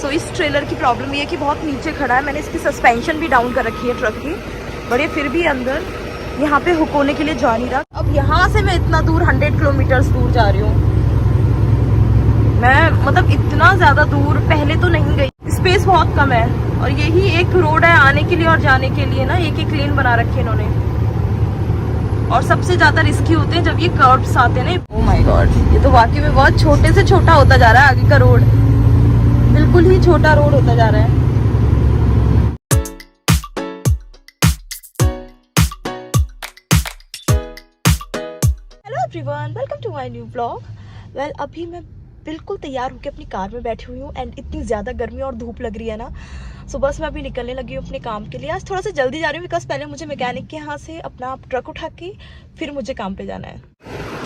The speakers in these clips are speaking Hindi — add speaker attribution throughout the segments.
Speaker 1: सो इस ट्रेलर की प्रॉब्लम ये है कि बहुत नीचे खड़ा है। मैंने इसकी सस्पेंशन भी डाउन कर रखी है ट्रक की, बट ये फिर भी अंदर यहाँ पे हुक होने के लिए जा नहीं रहा। अब यहाँ से मैं इतना दूर 100 किलोमीटर दूर जा रही हूँ। मैं मतलब इतना ज़्यादा दूर पहले तो नहीं गई। स्पेस बहुत कम है और यही एक रोड है आने के लिए और जाने के लिए ना, एक एक लेन बना रखे इन्होंने। और सबसे ज़्यादा रिस्की होते हैं जब ये कर्व्स आते हैं ना। ओह माय गॉड, ये तो वाकई में बहुत छोटे से छोटा होता जा रहा है। आगे का रोड बिल्कुल ही छोटा रोड होता जा रहा है। Hello everyone, welcome to my new vlog. Well, अभी मैं बिल्कुल तैयार होकर अपनी कार में बैठी हुई हूँ एंड इतनी ज़्यादा गर्मी और धूप लग रही है ना, सो बस मैं अभी निकलने लगी हूँ अपने काम के लिए। आज थोड़ा सा जल्दी जा रही हूँ बिकॉज पहले मुझे मैकेनिक के यहाँ से अपना ट्रक उठा के फिर मुझे काम पे जाना है।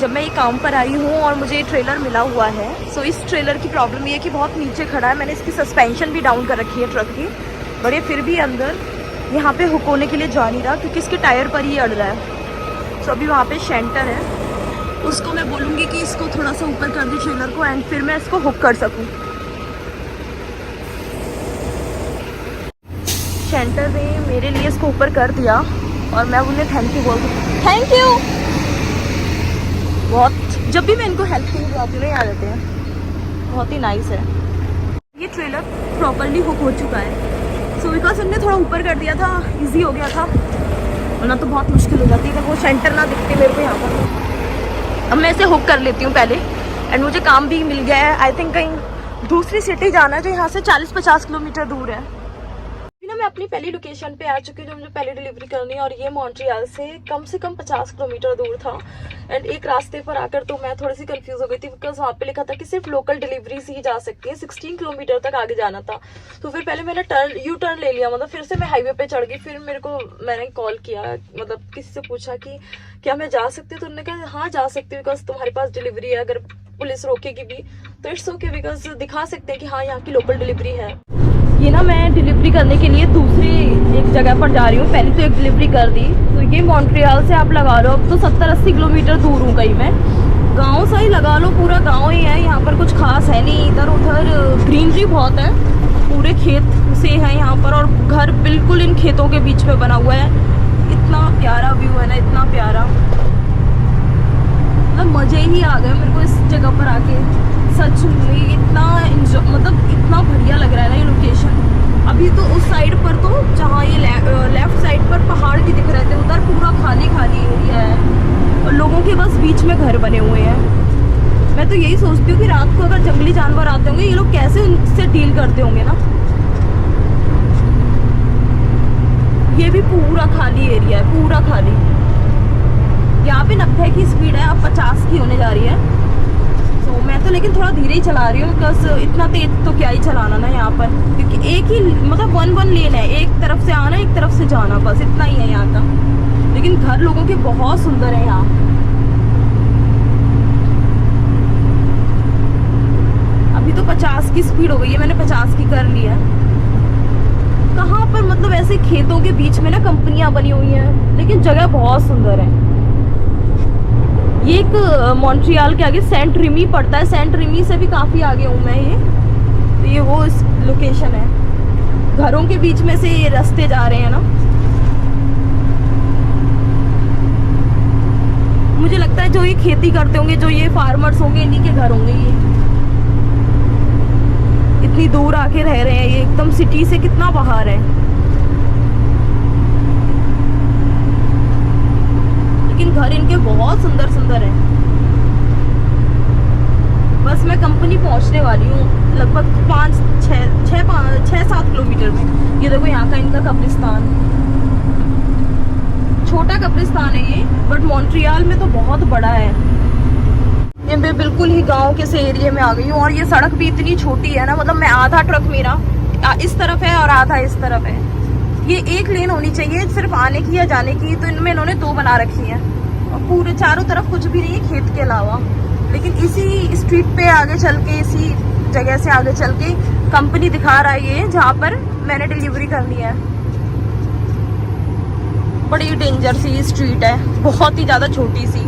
Speaker 1: जब मैं ये काम पर आई हूँ और मुझे ये ट्रेलर मिला हुआ है, सो इस ट्रेलर की प्रॉब्लम ये है कि बहुत नीचे खड़ा है। मैंने इसकी सस्पेंशन भी डाउन कर रखी है ट्रक की, बट ये फिर भी अंदर यहाँ पे हुक होने के लिए जा नहीं रहा क्योंकि इसके टायर पर ही अड़ रहा है। सो अभी वहाँ पे शेंटर है, उसको मैं बोलूँगी कि इसको थोड़ा सा ऊपर कर दे ट्रेलर को एंड फिर मैं इसको हुक कर सकूँ। शेंटर ने मेरे लिए इसको ऊपर कर दिया और मैं उन्हें थैंक यू बोल दूँ। Thank you. बहुत, जब भी मैं इनको हेल्प के लिए बुलाती हूँ आ जाते हैं। बहुत ही नाइस है। ये ट्रेलर प्रॉपरली हुक हो चुका है, सो बिकॉज इनने थोड़ा ऊपर कर दिया था, इजी हो गया था, वरना तो बहुत मुश्किल हो जाती है। वो शेंटर ना दिखते मेरे को यहाँ पर। अब मैं इसे हुक कर लेती हूँ पहले एंड मुझे काम भी मिल गया है। आई थिंक कहीं दूसरी सिटी जाना है जो यहाँ से 40-50 किलोमीटर दूर है। ना मैं अपनी पहली लोकेशन पे आ चुकी हूँ जो मुझे पहले डिलीवरी करनी है, और ये मॉन्ट्रियल से कम 50 किलोमीटर दूर था। एंड एक रास्ते पर आकर तो मैं थोड़ी सी कंफ्यूज हो गई थी बिकॉज वहाँ पे लिखा था कि सिर्फ लोकल डिलीवरीज ही जा सकती है। 16 किलोमीटर तक आगे जाना था, तो फिर पहले मैंने यू टर्न ले लिया, मतलब फिर से मैं हाईवे पे चढ़ गई। फिर मैंने कॉल किया, मतलब किसी से पूछा कि क्या मैं जा सकती हूँ, तो उन्होंने कहा हाँ जा सकती हूँ बिकॉज तुम्हारे पास डिलीवरी है। अगर पुलिस रोकेगी भी तो इट्स ओके बिकॉज दिखा सकते हैं कि हाँ यहाँ की लोकल डिलीवरी है। ये ना मैं डिलीवरी करने के लिए दूसरी एक जगह पर जा रही हूँ। पहले तो एक डिलीवरी कर दी, तो ये मॉन्ट्रियल से आप लगा लो अब तो 70-80 किलोमीटर दूर हूँ कहीं मैं। गांव सा ही लगा लो, पूरा गांव ही है, यहाँ पर कुछ खास है नहीं। इधर उधर ग्रीनरी बहुत है, पूरे खेत से है यहाँ पर, और घर बिल्कुल इन खेतों के बीच में बना हुआ है। इतना प्यारा व्यू है ना, इतना प्यारा, मतलब मज़े ही आ गए मेरे को इस जगह पर आके। सच में इतना मतलब इतना बढ़िया लग रहा है ना ये लोकेशन। अभी तो उस साइड पर तो जहाँ ये लेफ्ट साइड पर पहाड़ भी दिख रहे थे, उधर पूरा खाली खाली एरिया है और लोगों के बस बीच में घर बने हुए हैं। मैं तो यही सोचती हूँ कि रात को अगर जंगली जानवर आते होंगे ये लोग कैसे उनसे डील करते होंगे ना। ये भी पूरा खाली एरिया है, पूरा खाली। यहाँ पे 90 की स्पीड है, अब 50 की होने जा रही है। तो मैं तो लेकिन थोड़ा धीरे ही चला रही हूँ बिकॉज इतना तेज तो क्या ही चलाना ना यहाँ पर, क्योंकि एक ही मतलब वन लेन है, एक तरफ से आना एक तरफ से जाना, बस इतना ही है यहाँ का। लेकिन घर लोगों के बहुत सुंदर है यहाँ। अभी तो 50 की स्पीड हो गई है, मैंने 50 की कर ली है। कहाँ पर मतलब ऐसे खेतों के बीच में ना कंपनियां बनी हुई हैं, लेकिन जगह बहुत सुंदर है। ये एक मॉन्ट्रियल के आगे सेंट रिमी पड़ता है, सेंट रिमी से भी काफ़ी आगे हूँ मैं। तो ये वो लोकेशन है, घरों के बीच में से ये रास्ते जा रहे हैं ना। मुझे लगता है जो ये खेती करते होंगे, जो ये फार्मर्स होंगे, इन्हीं के घर होंगे। ये इतनी दूर आके रह रहे हैं, ये एकदम सिटी से कितना बाहर है, लेकिन घर इनके बहुत सुंदर सुंदर है। बस मैं कंपनी पहुंचने वाली हूँ लगभग 6-7 किलोमीटर में। ये देखो यहाँ का इनका कब्रिस्तान, छोटा कब्रिस्तान है ये, बट मॉन्ट्रियल में तो बहुत बड़ा है। ये मैं बिल्कुल ही गांव के से एरिया में आ गई हूँ, और ये सड़क भी इतनी छोटी है ना, मतलब मैं आधा ट्रक मेरा इस तरफ है और आधा इस तरफ है। ये एक लेन होनी चाहिए सिर्फ आने की या जाने की, तो इनमें इन्होंने 2 बना रखी है और पूरे चारों तरफ कुछ भी नहीं है खेत के अलावा। लेकिन इसी स्ट्रीट पे आगे चल के, इसी जगह से आगे चल के कंपनी दिखा रहा है ये, जहाँ पर मैंने डिलीवरी करनी है। बड़ी डेंजर सी स्ट्रीट है, बहुत ही ज़्यादा छोटी सी।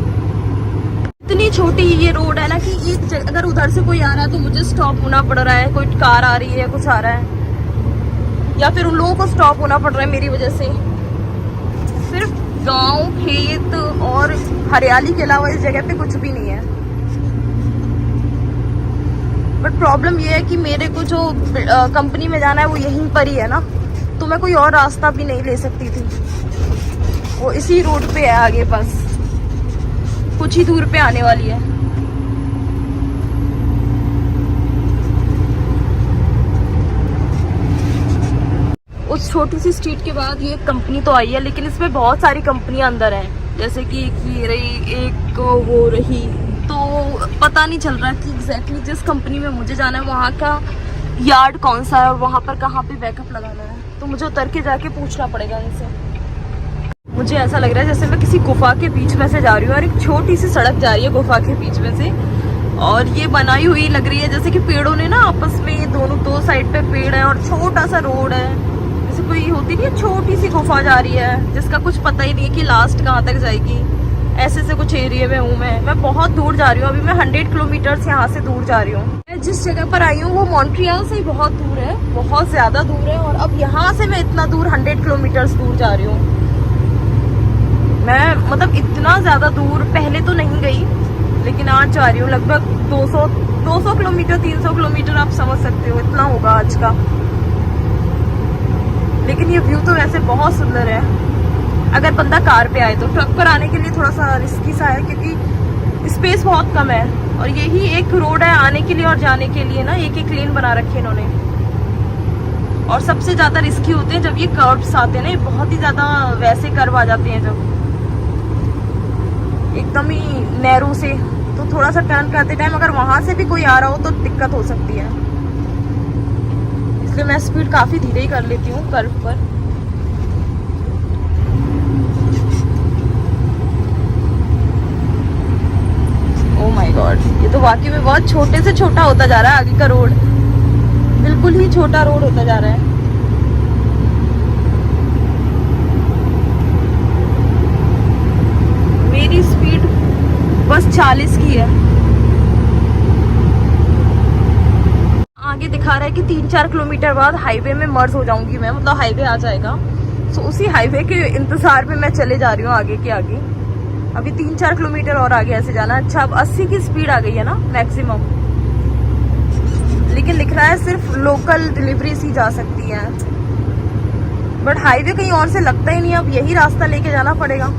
Speaker 1: इतनी छोटी ये रोड है ना कि एक जगह अगर उधर से कोई आ रहा है तो मुझे स्टॉप होना पड़ रहा है, कोई कार आ रही है, कुछ आ रहा है, या फिर उन लोगों को स्टॉप होना पड़ रहा है मेरी वजह से। सिर्फ गांव, खेत और हरियाली के अलावा इस जगह पे कुछ भी नहीं है। बट प्रॉब्लम ये है कि मेरे को जो कंपनी में जाना है वो यहीं पर ही है ना, तो मैं कोई और रास्ता भी नहीं ले सकती थी। वो इसी रोड पे है आगे, बस कुछ ही दूर पे आने वाली है। उस छोटी सी स्ट्रीट के बाद ये कंपनी तो आई है, लेकिन इसमें बहुत सारी कंपनियां अंदर हैं, जैसे कि ये रही, एक वो रही, तो पता नहीं चल रहा कि एग्जैक्टली जिस कंपनी में मुझे जाना है वहाँ का यार्ड कौन सा है और वहाँ पर कहाँ पे बैकअप लगाना है। तो मुझे उतर के जाके पूछना पड़ेगा इनसे। मुझे ऐसा लग रहा है जैसे मैं किसी गुफा के बीच में से जा रही हूँ, और एक छोटी सी सड़क जा रही है गुफा के बीच में से, और ये बनाई हुई लग रही है जैसे कि पेड़ों ने ना आपस में, दो साइड पे पेड़ है और छोटा सा रोड है, जैसे कोई होती नहीं है छोटी सी गुफा जा रही है जिसका कुछ पता ही नहीं है कि लास्ट कहाँ तक जाएगी। ऐसे से कुछ एरिया में हूँ मैं बहुत दूर जा रही हूँ। अभी मैं 100 किलोमीटर यहाँ से दूर जा रही हूँ। मैं जिस जगह पर आई हूँ वो मॉन्ट्रियल से ही बहुत दूर है, बहुत ज्यादा दूर है, और अब यहाँ से मैं इतना दूर 100 किलोमीटर दूर जा रही हूँ। मैं मतलब इतना ज्यादा दूर पहले तो नहीं गई, लेकिन आज जा रही हूँ लगभग 200 किलोमीटर, 300 किलोमीटर, आप समझ सकते हो इतना होगा आज का। लेकिन ये व्यू तो वैसे बहुत सुंदर है अगर बंदा कार पे आए तो। ट्रक पर आने के लिए थोड़ा सा रिस्की सा है क्योंकि स्पेस बहुत कम है, और यही एक रोड है आने के लिए और जाने के लिए ना, एक लेन बना रखी है इन्होंने। और सबसे ज्यादा रिस्की होते हैं जब ये कर्व्स आते हैं ना, बहुत ही ज्यादा वैसे कर्व आ जाते हैं जब एकदम ही नैरो से, तो थोड़ा सा टर्न करते टाइम अगर वहां से भी कोई आ रहा हो तो दिक्कत हो सकती है। इसलिए मैं स्पीड काफी धीरे ही कर लेती हूँ कर्व पर। ओह माय गॉड, ये तो वाकई में बहुत छोटे से छोटा होता जा रहा है आगे का रोड, बिल्कुल ही छोटा रोड होता जा रहा है। मेरी स्पीड बस 40 की है। आगे दिखा रहा है कि 3-4 किलोमीटर बाद हाईवे में मर्ज हो जाऊंगी मैं, मतलब हाईवे आ जाएगा। सो उसी हाईवे के इंतजार में मैं चले जा रही हूँ आगे के आगे। अभी 3-4 किलोमीटर और आगे ऐसे जाना। अच्छा, अब 80 की स्पीड आ गई है ना मैक्सिमम, लेकिन लिख रहा है सिर्फ लोकल डिलीवरी ही जा सकती है। बट हाईवे कहीं और से लगता ही नहीं, अब यही रास्ता लेके जाना पड़ेगा।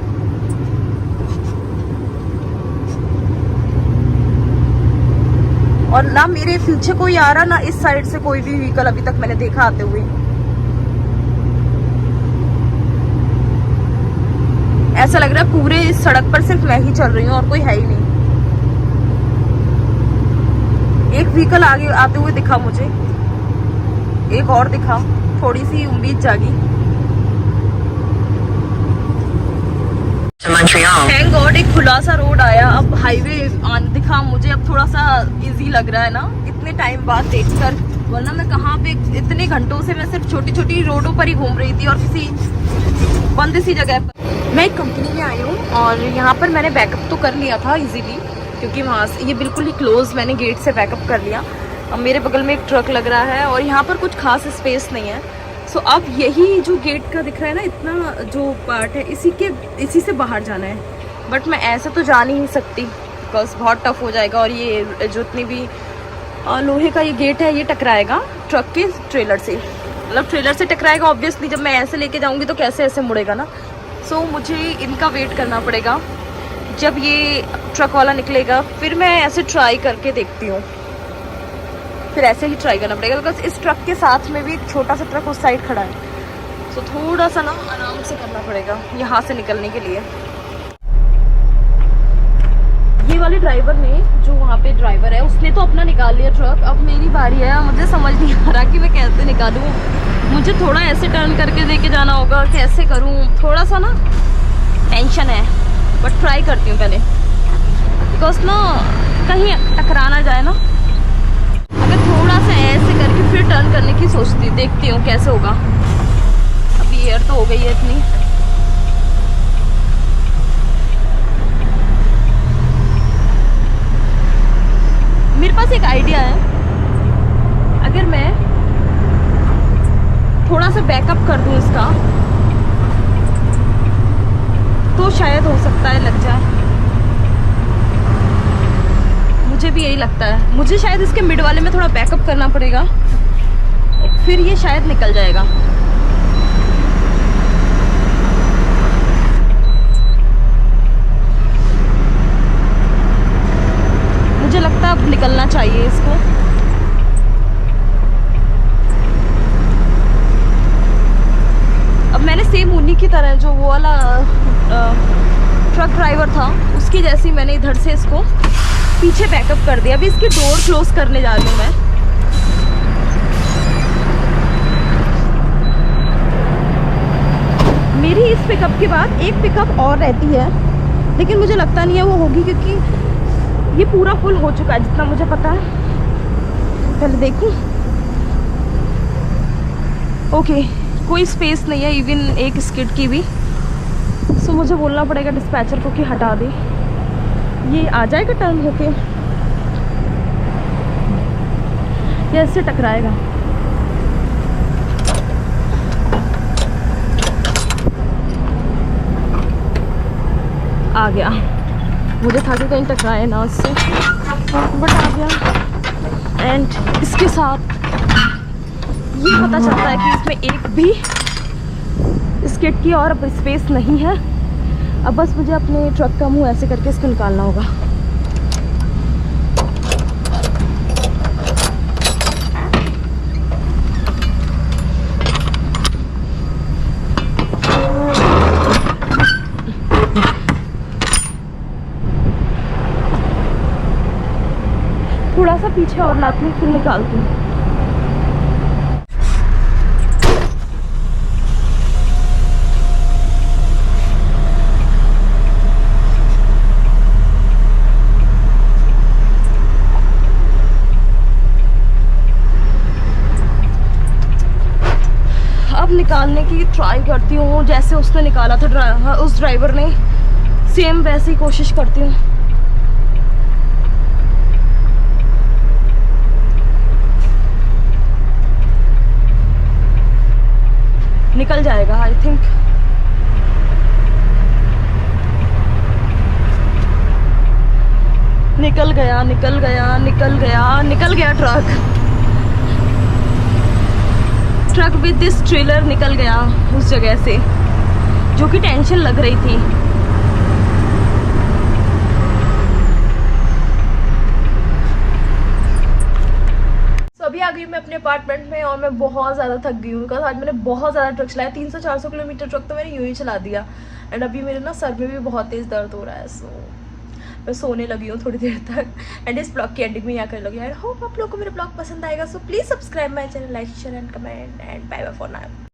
Speaker 1: और ना मेरे पीछे कोई आ रहा, ना इस साइड से कोई भी व्हीकल अभी तक मैंने देखा आते हुए। ऐसा लग रहा है पूरे इस सड़क पर सिर्फ मैं ही चल रही हूँ और कोई है ही नहीं। एक व्हीकल आगे आते हुए दिखा मुझे, एक और दिखा, थोड़ी सी उम्मीद जागी। थैंक गॉड एक खुला सा रोड आया, अब हाईवे दिखा मुझे। अब थोड़ा सा इजी लग रहा है ना इतने टाइम बाद देखकर, वरना मैं कहाँ पे इतने घंटों से मैं सिर्फ छोटी छोटी रोडों पर ही घूम रही थी और किसी बंद सी जगह पर। मैं एक कंपनी में आई हूँ और यहाँ पर मैंने बैकअप तो कर लिया था इजीली, क्योंकि वहाँ से ये बिल्कुल ही क्लोज, मैंने गेट से बैकअप कर लिया। अब मेरे बगल में एक ट्रक लग रहा है और यहाँ पर कुछ खास स्पेस नहीं है। सो अब यही जो गेट का दिख रहा है ना, इतना जो पार्ट है इसी से बाहर जाना है। बट मैं ऐसे तो जा नहीं सकती बिकॉज बहुत टफ हो जाएगा, और ये जो इतनी भी लोहे का ये गेट है ये टकराएगा ट्रक के ट्रेलर से, मतलब ट्रेलर से टकराएगा ऑब्वियसली। जब मैं ऐसे लेके जाऊंगी तो कैसे ऐसे मुड़ेगा ना। सो मुझे इनका वेट करना पड़ेगा जब ये ट्रक वाला निकलेगा, फिर मैं ऐसे ट्राई करके देखती हूँ। फिर ऐसे ही ट्राई करना पड़ेगा बिकॉज इस ट्रक के साथ में भी एक छोटा सा ट्रक उस साइड खड़ा है। सो थोड़ा सा ना आराम से करना पड़ेगा यहाँ से निकलने के लिए। ये वाले ड्राइवर ने, जो वहाँ पे ड्राइवर है, उसने तो अपना निकाल लिया ट्रक। अब मेरी बारी है, मुझे समझ नहीं आ रहा कि मैं कैसे निकालूँ। मुझे थोड़ा ऐसे टर्न करके लेके जाना होगा, कैसे करूँ, थोड़ा सा ना टेंशन है। बट ट्राई करती हूँ पहले, बिकॉज ना कहीं टकरा ना जाए ना। अगर थोड़ा सा ऐसे करके फिर टर्न करने की सोचती, देखती हूँ कैसे होगा। अभी एयर तो हो गई है इतनी। दिया है, अगर मैं थोड़ा सा बैकअप कर दूँ इसका तो शायद हो सकता है लग जाए। मुझे भी यही लगता है, मुझे शायद इसके मिड वाले में थोड़ा बैकअप करना पड़ेगा, फिर ये शायद निकल जाएगा। मुझे लगता है अब निकलना चाहिए इसको। अब मैंने सेम उन्हीं की तरह जो वो वाला ट्रक ड्राइवर था उसकी जैसी मैंने इधर से इसको पीछे बैकअप कर दिया। अभी इसकी डोर क्लोज करने जा रही हूँ मैं। मेरी इस पिकअप के बाद एक पिकअप और रहती है, लेकिन मुझे लगता नहीं है वो होगी, क्योंकि ये पूरा फुल हो चुका है जितना मुझे पता है। पहले देखूं। ओके, कोई स्पेस नहीं है इवन एक स्किड की भी। सो मुझे बोलना पड़ेगा डिस्पैचर को कि हटा दे। ये आ जाएगा टर्न होके या इससे टकराएगा। आ गया। मुझे था कि कहीं टकराए ना उससे, बट आ गया। एंड इसके साथ ये पता चलता है कि इसमें एक भी स्किड की और अब स्पेस नहीं है। अब बस मुझे अपने ट्रक का मुंह ऐसे करके इसको निकालना होगा। थोड़ा सा पीछे और लाती हूँ, फिर निकालती हूँ। अब निकालने की ट्राई करती हूँ, जैसे उसने निकाला था उस ड्राइवर ने, सेम वैसे ही कोशिश करती हूँ। निकल जाएगा आई थिंक। निकल गया, निकल गया, निकल गया, निकल गया ट्रक विद दिस ट्रेलर निकल गया उस जगह से जो कि टेंशन लग रही थी। अभी आ गई मैं अपने अपार्टमेंट में और मैं बहुत ज़्यादा थक गई हूँ, बिकॉज आज मैंने बहुत ज़्यादा ट्रक चलाया। 300-400 किलोमीटर ट्रक तो मैंने यूँ ही चला दिया। एंड अभी मेरे ना सर में भी बहुत तेज़ दर्द हो रहा है। सो मैं सोने लगी हूँ थोड़ी देर तक। एंड इस ब्लॉग की एंडिंग में यहाँ करने लगी। आई होप आप लोगों को मेरा ब्लॉग पसंद आएगा। So please subscribe my channel, like share and comment and bye bye for now.